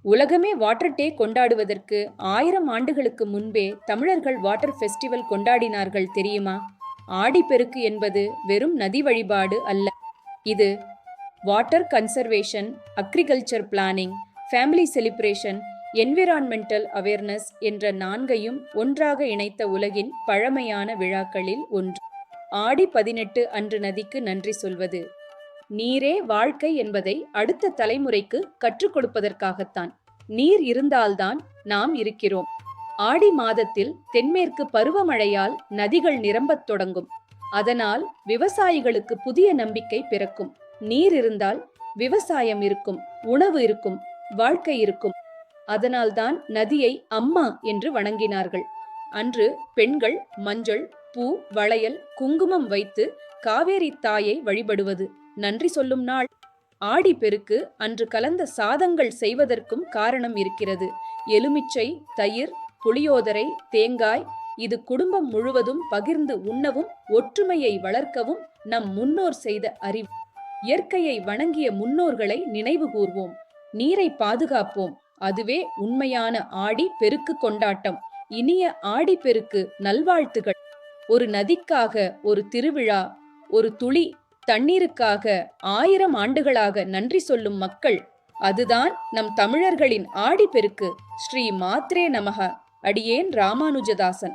உலகமே வாட்டர் டே கொண்டாடுவதற்கு 1000 ஆண்டுகளுக்கு முன்பே தமிழர்கள் வாட்டர் ஃபெஸ்டிவல் கொண்டாடினார்கள் தெரியுமா? ஆடிப்பெருக்கு என்பது வெறும் நதி வழிபாடு அல்ல. இது water conservation, agriculture planning, family celebration, environmental awareness என்ற நான்கையும் ஒன்றாக இணைத்த உலகின் பழமையான விழாக்களில் ஒன்று. ஆடி 18 அன்று நதிக்கு நன்றி சொல்வது. நீரே வாழ்க்கை என்பதை அடுத்த தலைமுறைக்கு கற்றுக் கொடுப்பதற்காகத்தான். நீர் இருந்தால்தான் நாம் இருக்கிறோம். ஆடி மாதத்தில் தென்மேற்கு பருவமழையால் நதிகள் நிரம்பத் தொடங்கும். அதனால் விவசாயிகளுக்கு புதிய நம்பிக்கை பிறக்கும். நீர் இருந்தால் விவசாயம் இருக்கும், உணவு இருக்கும், வாழ்க்கை இருக்கும். அதனால்தான் நதியை அம்மா என்று வணங்கினார்கள். அன்று பெண்கள் மஞ்சள், பூ, வளையல், குங்குமம் வைத்து காவேரி தாயை வழிபடுவது நன்றி சொல்லும் நாள். ஆடி பெருக்கு அன்று கலந்த சாதங்கள் செய்வதற்கும் காரணம் இருக்கிறது. எலுமிச்சை, தயிர், புளியோதரை, தேங்காய், இது குடும்பம் முழுவதும் பகிர்ந்து உண்ணவும் ஒற்றுமையை வளர்க்கவும் நம் முன்னோர் செய்த அறிவு. இயற்கையை வணங்கிய முன்னோர்களை நினைவு கூர்வோம். நீரை பாதுகாப்போம். அதுவே உண்மையான ஆடி பெருக்கு கொண்டாட்டம். இனிய ஆடி பெருக்கு நல்வாழ்த்துகள். ஒரு நதிக்காக ஒரு திருவிழா, ஒரு துளி தண்ணீருக்காக 1000 ஆண்டுகளாக நன்றி சொல்லும் மக்கள். அதுதான் நம் தமிழர்களின் ஆடி பெருக்கு. ஸ்ரீ மாத்ரே நமக. அடியேன் ராமானுஜதாசன்.